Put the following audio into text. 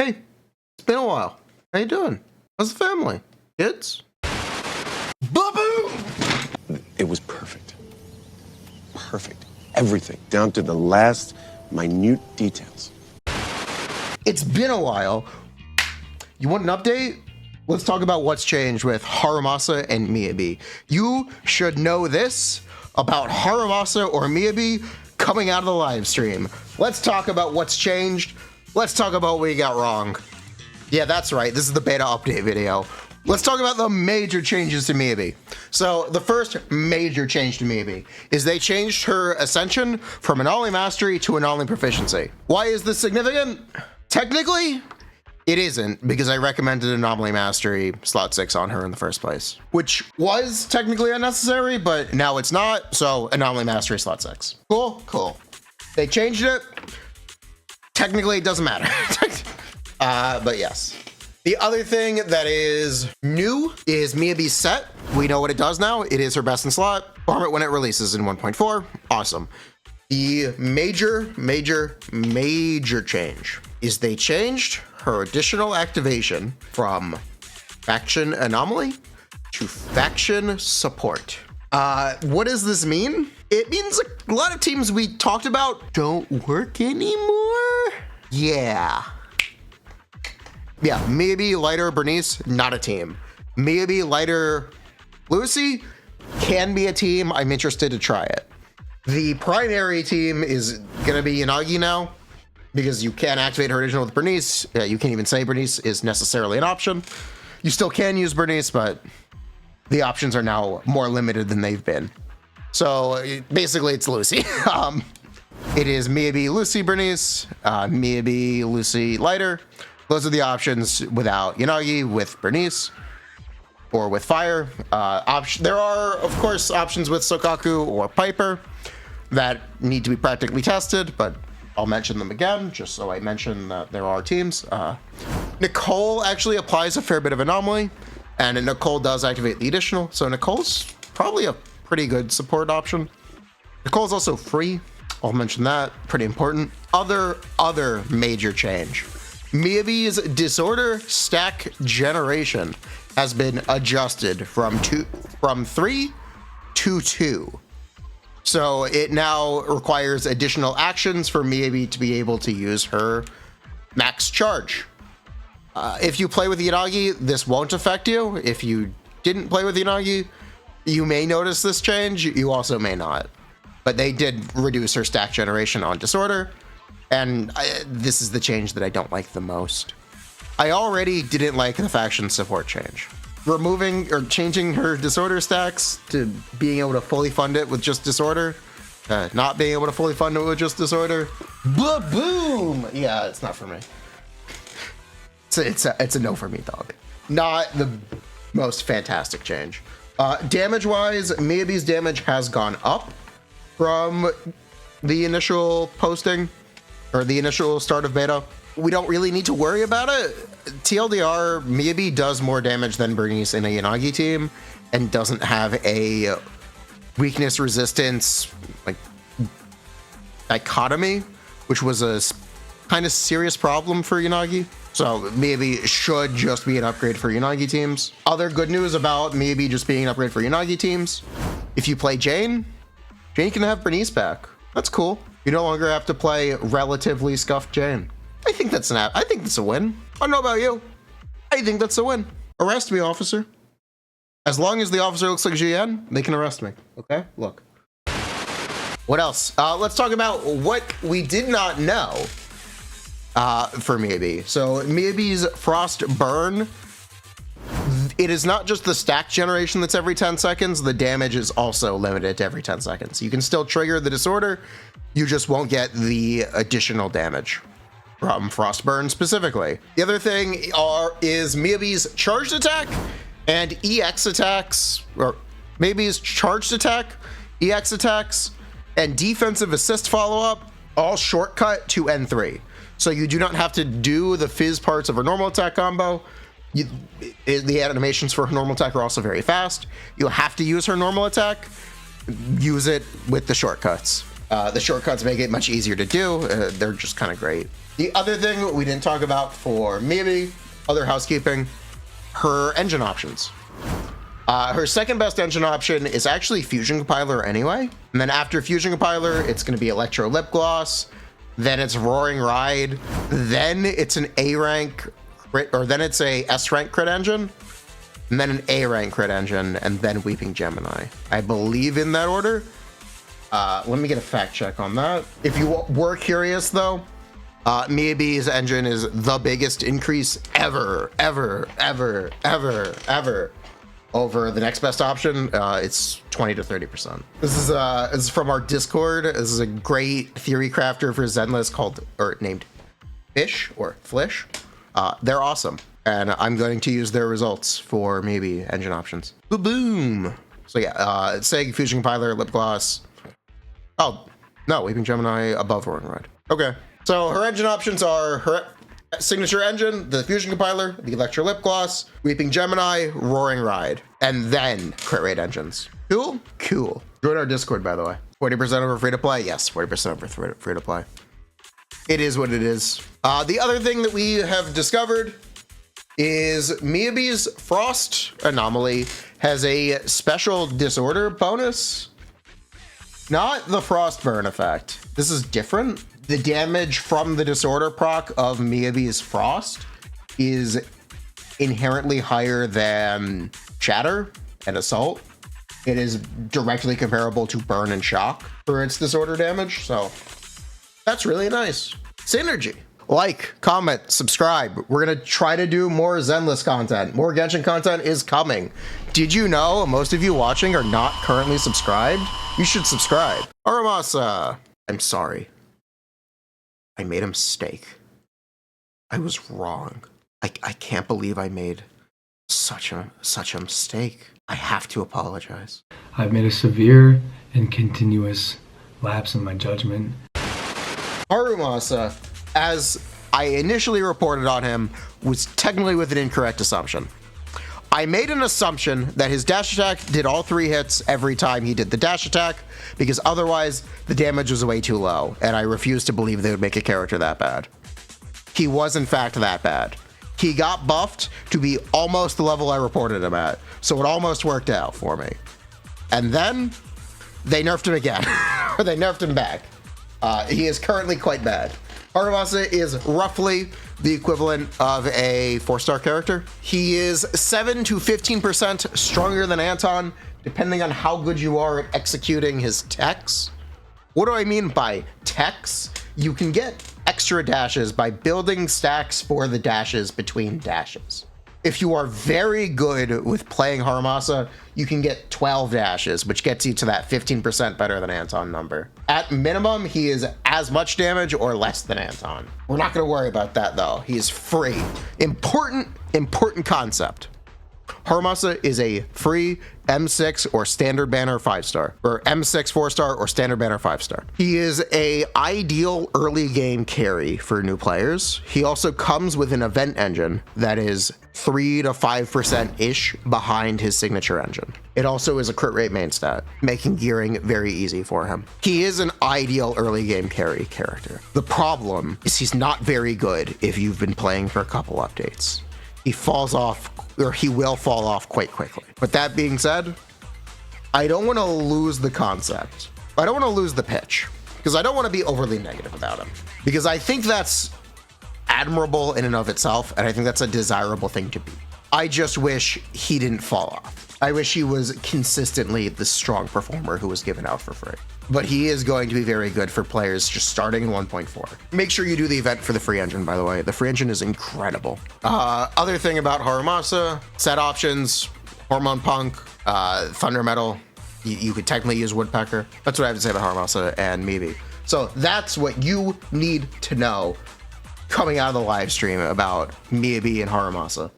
Hey, it's been a while. How you doing? How's the family? Kids? Ba-boom! It was perfect. Perfect. Everything, down to the last minute details. It's been a while. You want an update? Let's talk about what's changed with Harumasa and Miyabi. You should know this about Harumasa or Miyabi coming out of the live stream. Let's talk about what's changed. Let's talk about what we got wrong. Yeah, that's right. This is the beta update video. Let's talk about the major changes to Miyabi. So the first major change to Miyabi is they changed her ascension from anomaly mastery to anomaly proficiency. Why is this significant? Technically, it isn't, because I recommended anomaly mastery slot 6 on her in the first place, which was technically unnecessary, but now it's not. So anomaly mastery slot 6. Cool, cool. They changed it. Technically, it doesn't matter. But yes. The other thing that is new is Miyabi's set. We know what it does now. It is her best in slot. Farm it when it releases in 1.4. Awesome. The major change is they changed her additional activation from faction anomaly to faction support. What does this mean? It means a lot of teams we talked about don't work anymore. Yeah, Miyabi, Lighter, Bernice, not a team. Miyabi, Lighter, Lucy can be a team. I'm interested to try it. The primary team is gonna be Yanagi now, because you can't activate her original with Bernice. You can't even say Bernice is necessarily an option. You still can use Bernice, but the options are now more limited than they've been. So basically it's Lucy. It is Miyabi, Lucy, Bernice, Miyabi, Lucy, Lighter. Those are the options without Yanagi, with Bernice, or with Fire. There are, of course, options with Sokaku or Piper that need to be practically tested, but I'll mention them again, just so I mention that there are teams. Nicole actually applies a fair bit of anomaly, and Nicole does activate the additional, so Nicole's probably a pretty good support option. Nicole's also free. I'll mention that, pretty important. Other major change. Miyabi's disorder stack generation has been adjusted from 3 to 2. So it now requires additional actions for Miyabi to be able to use her max charge. If you play with Yanagi, this won't affect you. If you didn't play with Yanagi, you may notice this change. You also may not. But they did reduce her stack generation on disorder. And this is the change that I don't like the most. I already didn't like the faction support change. Removing or changing her disorder stacks to being able to fully fund it with just disorder. Not being able to fully fund it with just disorder. Boom! Yeah, it's not for me. It's a no for me, dog. Not the most fantastic change. Damage-wise, Miyabi's damage has gone up from the initial posting, or the initial start of beta. We don't really need to worry about it. TLDR, Miyabi does more damage than Bernice in a Yanagi team, and doesn't have a weakness resistance like dichotomy, which was a kind of serious problem for Yanagi. So Miyabi should just be an upgrade for Yanagi teams. Other good news about Miyabi just being an upgrade for Yanagi teams: if you play Jane can have Bernice back. That's cool. You no longer have to play relatively scuffed Jane. I think that's a win. I don't know about you. I think that's a win. Arrest me, officer. As long as the officer looks like GN, they can arrest me. Okay, look. What else? Let's talk about what we did not know for Miyabi. So Miyabi's Frost Burn, it is not just the stack generation that's every 10 seconds. The damage is also limited to every 10 seconds. You can still trigger the disorder. You just won't get the additional damage from Frost Burn specifically. The other thing is Miyabi's charged attack and EX attacks, or Miyabi's charged attack, EX attacks, and defensive assist follow-up all shortcut to N3. So you do not have to do the fizz parts of a normal attack combo. The animations for her normal attack are also very fast. You'll have to use her normal attack. Use it with the shortcuts. The shortcuts make it much easier to do. They're just kind of great. The other thing we didn't talk about for Miyabi, other housekeeping, her engine options. Her second best engine option is actually Fusion Compiler anyway. And then after Fusion Compiler, it's going to be Electro Lip Gloss. Then it's Roaring Ride. Then it's an A rank crit, or then it's a S rank crit engine. And then an A rank crit engine. And then Weeping Gemini. I believe in that order. Let me get a fact check on that. If you were curious though, Miyabi's engine is the biggest increase ever over the next best option. It's 20 to 30%. This is from our Discord. This is a great theory crafter for Zenless named Fish or Flish. They're awesome, and I'm going to use their results for maybe engine options. Boom. So yeah, Seg, Fusion Compiler, Lip Gloss. Oh no, Weeping Gemini above Roaring Ride. Okay, so her engine options are her signature engine, the Fusion Compiler, the Electro Lip Gloss, Weeping Gemini, Roaring Ride, and then crit rate engines. Cool? Cool. Join our Discord, by the way. 40% over free to play? Yes, 40% over free to play. It is what it is. The other thing that we have discovered is Miyabi's Frost Anomaly has a special disorder bonus. Not the Frost Burn effect. This is different. The damage from the disorder proc of Miyabi's Frost is inherently higher than Shatter and Assault. It is directly comparable to Burn and Shock for its disorder damage, so that's really nice. Synergy. Like, comment, subscribe. We're gonna try to do more Zenless content. More Genshin content is coming. Did you know most of you watching are not currently subscribed? You should subscribe. Harumasa, I'm sorry. I made a mistake. I was wrong. I can't believe I made such a mistake. I have to apologize. I've made a severe and continuous lapse in my judgment. Harumasa, as I initially reported on him, was technically with an incorrect assumption. I made an assumption that his dash attack did all 3 hits every time he did the dash attack, because otherwise the damage was way too low, and I refused to believe they would make a character that bad. He was in fact that bad. He got buffed to be almost the level I reported him at, so it almost worked out for me. And then they nerfed him again, or they nerfed him back. He is currently quite bad. Harumasa is roughly the equivalent of a 4-star character. He is 7 to 15% stronger than Anton, depending on how good you are at executing his techs. What do I mean by techs? You can get extra dashes by building stacks for the dashes between dashes. If you are very good with playing Harumasa, you can get 12 dashes, which gets you to that 15% better than Anton number. At minimum, he is as much damage or less than Anton. We're not going to worry about that though. He is free. Important concept. Harumasa is a free M6 or standard banner 5-star, or M6 4-star or standard banner 5-star. He is a ideal early game carry for new players. He also comes with an event engine that is 3 to 5%-ish behind his signature engine. It also is a crit rate main stat, making gearing very easy for him. He is an ideal early game carry character. The problem is he's not very good if you've been playing for a couple updates. He falls off, or he will fall off quite quickly. But that being said, I don't want to lose the concept. I don't want to lose the pitch, because I don't want to be overly negative about him, because I think that's admirable in and of itself, and I think that's a desirable thing to be. I just wish he didn't fall off. I wish he was consistently the strong performer who was given out for free. But he is going to be very good for players just starting in 1.4. Make sure you do the event for the free engine, by the way. The free engine is incredible. Other thing about Harumasa, set options, Hormone Punk, Thunder Metal. You could technically use Woodpecker. That's what I have to say about Harumasa and Miyabi. So that's what you need to know coming out of the live stream about Miyabi and Harumasa.